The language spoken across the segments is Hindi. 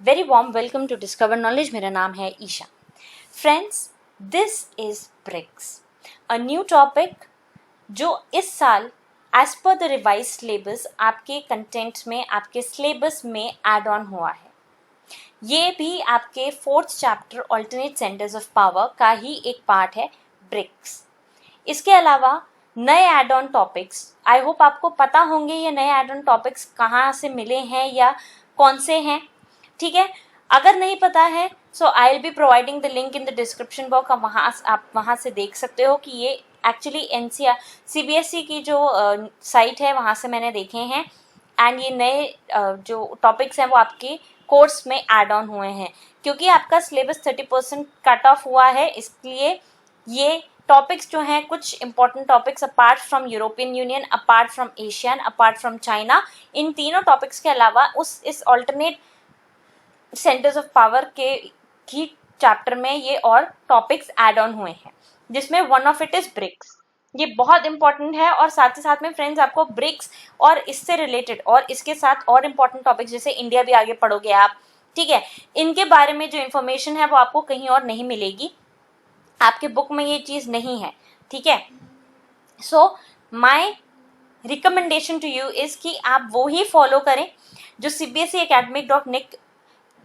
Very warm welcome to discover knowledge. मेरा नाम है Isha. Friends, this is BRICS, a new topic जो इस साल as per the revise syllabus आपके कंटेंट में, आपके सिलेबस में एड ऑन हुआ है। ये भी आपके 4th chapter alternate centres of power का ही एक पार्ट है, ब्रिक्स। इसके अलावा नए add on topics, I hope आपको पता होंगे ये नए एड ऑन टॉपिक्स कहाँ से मिले हैं या कौन से हैं। ठीक है, अगर नहीं पता है so I will be providing the link in the description box. आप वहाँ से देख सकते हो कि ये एक्चुअली एनसीआर सीबीएसई की जो साइट है वहाँ से मैंने देखे हैं। एंड ये नए जो टॉपिक्स हैं वो आपके कोर्स में ऐड ऑन हुए हैं। क्योंकि आपका सिलेबस 30% कट ऑफ हुआ है, इसलिए ये टॉपिक्स जो हैं, कुछ important topics apart from European Union, apart from Asian, apart from China, इन तीनों टॉपिक्स के अलावा इस ऑल्टरनेट सेंटर्स ऑफ पावर के ही चैप्टर में ये और टॉपिक्स ऐड ऑन हुए हैं, जिसमें one of it is BRICS. ये बहुत इंपॉर्टेंट है। और साथ ही साथ में फ्रेंड्स, आपको ब्रिक्स और इससे रिलेटेड और इसके साथ और इम्पॉर्टेंट टॉपिक्स जैसे इंडिया भी आगे पढ़ोगे आप, ठीक है, इनके बारे में जो इन्फॉर्मेशन है वो आपको कहीं और नहीं मिलेगी, आपके बुक में ये चीज़ नहीं है। ठीक है, so my recommendation to you is कि आप वो ही फॉलो करें जो cbseacademic.nic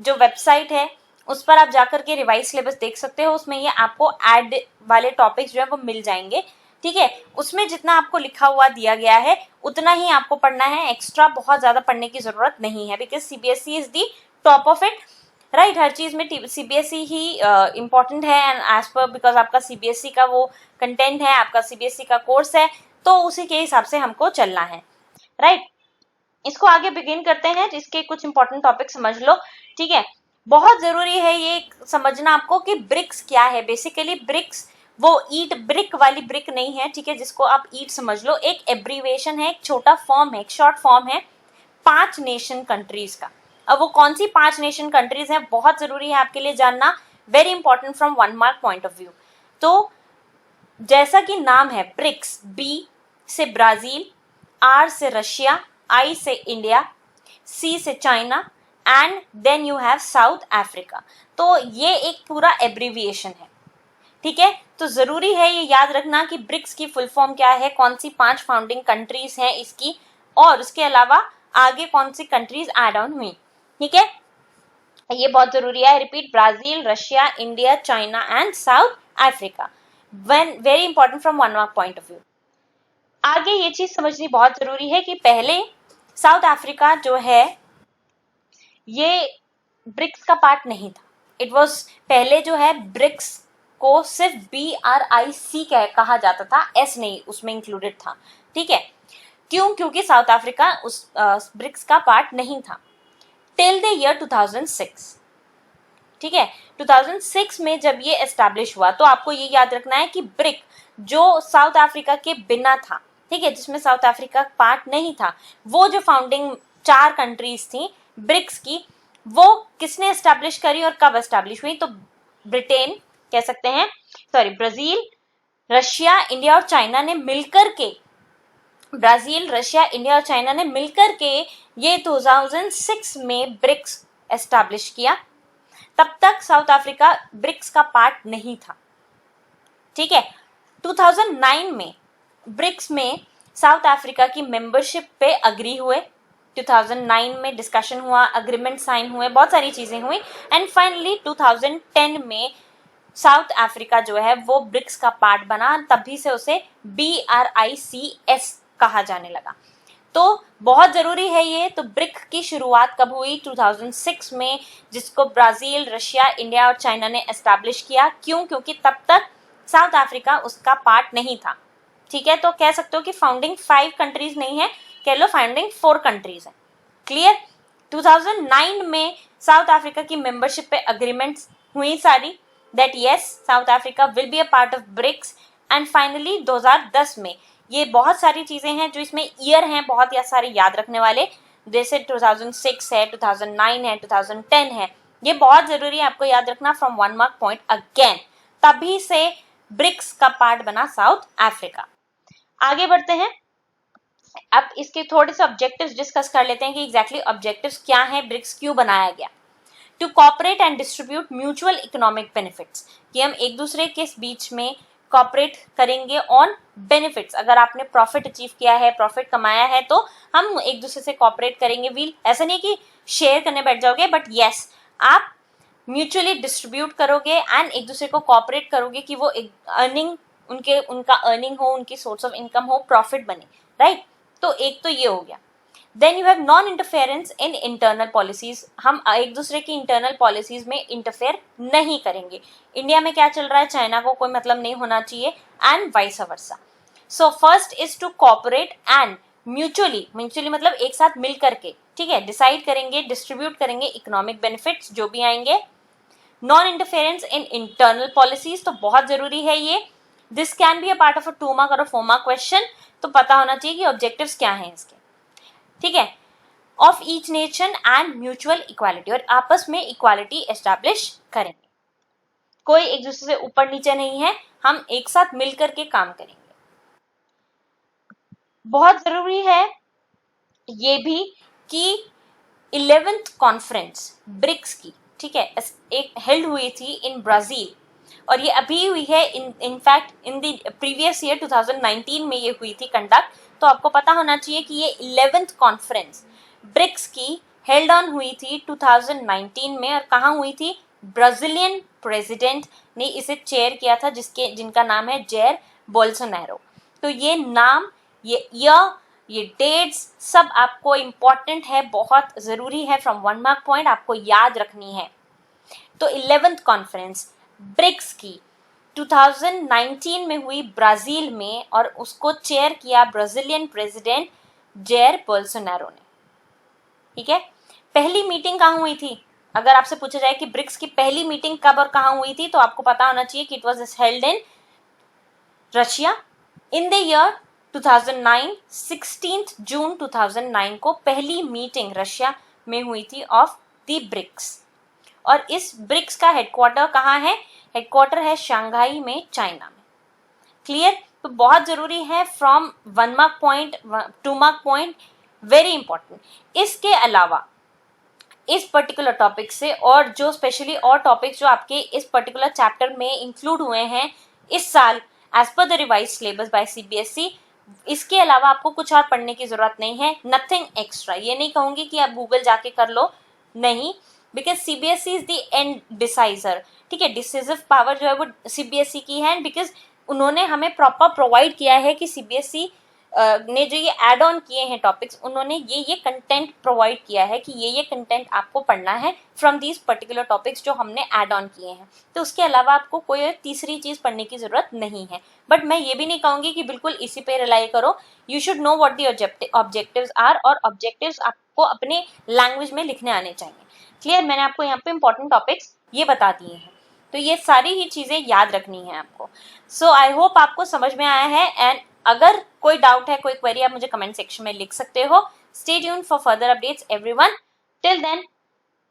जो वेबसाइट है उस पर आप जाकर के रिवाइज सिलेबस देख सकते हो। उसमें ये आपको ऐड वाले टॉपिक्स जो है वो मिल जाएंगे। ठीक है, उसमें जितना आपको लिखा हुआ दिया गया है उतना ही आपको पढ़ना है, एक्स्ट्रा बहुत ज़्यादा पढ़ने की ज़रूरत नहीं है, because CBSE is the top of it, right. हर चीज़ में सीबीएसई ही इम्पॉर्टेंट है। एंड एज पर बिकॉज आपका सीबीएसई का वो कंटेंट है, आपका सीबीएसई का कोर्स है, तो उसी के हिसाब से हमको चलना है, राइट। इसको आगे बिगिन करते हैं, इसके कुछ इंपॉर्टेंट टॉपिक समझ लो। ठीक है, बहुत जरूरी है ये समझना आपको कि ब्रिक्स क्या है। बेसिकली ब्रिक्स वो ईट ब्रिक वाली ब्रिक नहीं है, ठीक है, जिसको आप ईट समझ लो। एक एब्रीवेशन है, एक छोटा फॉर्म है, एक शॉर्ट फॉर्म है 5 नेशन कंट्रीज का। अब वो कौन सी 5 नेशन कंट्रीज हैं, बहुत जरूरी है आपके लिए जानना, very important from 1 mark point of view. तो जैसा कि नाम है ब्रिक्स, बी से ब्राजील, आर से रशिया, आई से इंडिया, सी से China and then you have South Africa. तो ये एक पूरा एब्रीविएशन है। ठीक है, तो जरूरी है ये याद रखना कि ब्रिक्स की फुल फॉर्म क्या है, कौन सी 5 फाउंडिंग कंट्रीज हैं इसकी, और उसके अलावा आगे कौन सी कंट्रीज ऐड ऑन हुई। ठीक है, ये बहुत जरूरी है। Repeat, Brazil, Russia, India, China and south Africa. Very important from 1 mark point of view. आगे ये चीज समझनी बहुत जरूरी है कि पहले साउथ अफ्रीका जो है ये ब्रिक्स का पार्ट नहीं था। इट वॉज पहले जो है ब्रिक्स को सिर्फ BRIC कहा जाता था, S नहीं उसमें इंक्लूडेड था। ठीक है, क्यों? क्योंकि साउथ अफ्रीका उस ब्रिक्स का पार्ट नहीं था टिल द ईयर 2006। ठीक है, 2006 में जब ये एस्टैब्लिश हुआ, तो आपको ये याद रखना है कि ब्रिक जो साउथ अफ्रीका के बिना था, ठीक है, जिसमें साउथ अफ्रीका पार्ट नहीं था, वो जो फाउंडिंग 4 कंट्रीज थी ब्रिक्स की, वो किसने एस्टैब्लिश करी और कब एस्टैब्लिश हुई? तो ब्रिटेन कह सकते हैं, सॉरी, ब्राजील, रशिया, इंडिया और चाइना ने मिलकर के, ब्राजील, रशिया, इंडिया और चाइना ने मिलकर के ये 2006 में ब्रिक्स एस्टैब्लिश किया। तब तक साउथ अफ्रीका ब्रिक्स का पार्ट नहीं था। ठीक है, 2009 में ब्रिक्स में साउथ अफ्रीका की मेंबरशिप पे अग्री हुए। 2009 में डिस्कशन हुआ, अग्रीमेंट साइन हुए, बहुत सारी चीजें हुई एंड फाइनली 2010 में साउथ अफ्रीका जो है वो ब्रिक्स का पार्ट बना। तभी से उसे BRICS कहा जाने लगा। तो बहुत जरूरी है ये। तो ब्रिक की शुरुआत कब हुई? 2006 में, जिसको ब्राजील, रशिया, इंडिया और चाइना ने एस्टैब्लिश किया। क्यों? क्योंकि तब तक साउथ अफ्रीका उसका पार्ट नहीं था। ठीक है, तो कह सकते हो कि फाउंडिंग 5 कंट्रीज नहीं है, कह लो फाउंडिंग 4 कंट्रीज है। क्लियर? 2009 में साउथ अफ्रीका की मेंबरशिप पे अग्रीमेंट्स हुई सारी, that yes south Africa will be a part of BRICS. And finally 2010 में, ये बहुत सारी चीजें हैं जो इसमें ईयर हैं बहुत या सारे याद रखने वाले, जैसे 2006 है, 2009 है, 2010 है, ये बहुत जरूरी है आपको याद रखना फ्रॉम 1 मार्क पॉइंट अगेन। तभी से ब्रिक्स का पार्ट बना साउथ अफ्रीका। आगे बढ़ते हैं, अब इसके थोड़े से ऑब्जेक्टिव्स डिस्कस कर लेते हैं कि एग्जैक्टली ऑब्जेक्टिव्स क्या हैं, ब्रिक्स क्यों बनाया गया। To cooperate and distribute mutual economic benefits, कि हम एक दूसरे के बीच में कॉपरेट करेंगे ऑन बेनिफिट्स। अगर आपने प्रॉफिट अचीव किया है, प्रॉफिट कमाया है, तो हम एक दूसरे से कॉपरेट करेंगे। वील ऐसा नहीं कि शेयर करने बैठ जाओगे, बट येस आप म्यूचुअली डिस्ट्रीब्यूट करोगे एंड एक दूसरे को कॉपरेट करोगे कि वो अर्निंग उनका अर्निंग हो, उनकी सोर्स ऑफ इनकम हो, प्रॉफिट बने, राइट। तो एक तो ये हो गया। Then you have non interference in internal policies, हम एक दूसरे की इंटरनल पॉलिसीज में इंटरफेयर नहीं करेंगे। इंडिया में क्या चल रहा है, चाइना को कोई मतलब नहीं होना चाहिए, and vice versa. So first is to cooperate and mutually मतलब एक साथ मिल करके, ठीक है, डिसाइड करेंगे, डिस्ट्रीब्यूट करेंगे इकोनॉमिक बेनिफिट्स जो भी आएंगे। Non interference in internal policies, तो बहुत जरूरी है ये। This can be a part of a 2 mark और अ 4 मार्क क्वेश्चन, तो पता होना चाहिए कि ऑब्जेक्टिव्स क्या हैं इसके, ठीक है। Of each nation and mutual equality, और आपस में इक्वालिटी एस्टैब्लिश करेंगे। कोई एक दूसरे से ऊपर नीचे नहीं है, हम एक साथ मिलकर के काम करेंगे। बहुत जरूरी है ये भी कि 11th कॉन्फ्रेंस ब्रिक्स की, ठीक है, एक हेल्ड हुई थी इन ब्राजील, और ये अभी हुई है, in fact in the previous year 2019 में ये हुई थी कंडक्ट। तो आपको पता होना चाहिए कि ये 11th कॉन्फ्रेंस ब्रिक्स की हेल्ड ऑन हुई थी 2019 में, और कहाँ हुई थी, ब्राजीलियन प्रेसिडेंट ने इसे चेयर किया था, जिनका नाम है जेयर बोल्सोनारो। तो ये नाम, ये ईयर, ये डेट्स सब आपको इंपॉर्टेंट है, बहुत जरूरी है, फ्रॉम 1 मार्क पॉइंट आपको याद रखनी है। तो 11th कॉन्फ्रेंस ब्रिक्स की 2019 में हुई ब्राजील में, और उसको चेयर किया ब्राजीलियन प्रेसिडेंट जेयर बोल्सोनारो ने, ठीक है। पहली मीटिंग कहाँ हुई थी, अगर आपसे पूछा जाए कि ब्रिक्स की पहली मीटिंग कब और कहाँ हुई थी, तो आपको पता होना चाहिए कि it was held in Russia in the year 2009। 16 जून 2009 को पहली मीटिंग रशिया में हुई थी ऑफ द ब्रिक्स। और इस ब्रिक्स का हेडक्वार्टर कहाँ है, हेडक्वार्टर है शंघाई में, चाइना में। क्लियर, तो बहुत जरूरी है, from 1 mark point 2 mark point, very important. इसके अलावा इस पर्टिकुलर टॉपिक से, और जो स्पेशली और टॉपिक्स जो आपके इस पर्टिकुलर चैप्टर में इंक्लूड हुए हैं इस साल as per the revise syllabus by CBSE, इसके अलावा आपको कुछ और पढ़ने की जरूरत नहीं है, नथिंग एक्स्ट्रा। ये नहीं कहूंगी कि आप गूगल जाके कर लो, नहीं, because CBSE is the end decider, ठीक है। डिसिसिव पावर जो है वो सीबीएसई की है, बिकॉज उन्होंने हमें प्रॉपर प्रोवाइड किया है कि सीबीएसई ने जो ये एड ऑन किए हैं टॉपिक्स, उन्होंने ये कंटेंट प्रोवाइड किया है कि ये कंटेंट आपको पढ़ना है फ्रॉम दीज पर्टिकुलर टॉपिक्स जो हमने एड ऑन किए हैं। तो उसके अलावा आपको कोई तीसरी चीज पढ़ने की जरूरत नहीं है। बट मैं ये भी नहीं कहूंगी कि बिल्कुल इसी पे रिलाई करो, you should know what the objectives are, और ऑब्जेक्टिव्स आपको अपने लैंग्वेज में लिखने आने चाहिए। क्लियर, मैंने आपको यहाँ पे इंपॉर्टेंट टॉपिक्स ये बता दिए हैं, तो ये सारी ही चीजें याद रखनी है आपको। सो आई होप आपको समझ में आया है, एंड अगर कोई डाउट है, कोई क्वेरी, आप मुझे कमेंट सेक्शन में लिख सकते हो। Stay tuned for further updates everyone. Till then,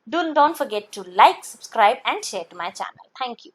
don't forget to like, subscribe and share to my channel. Thank you.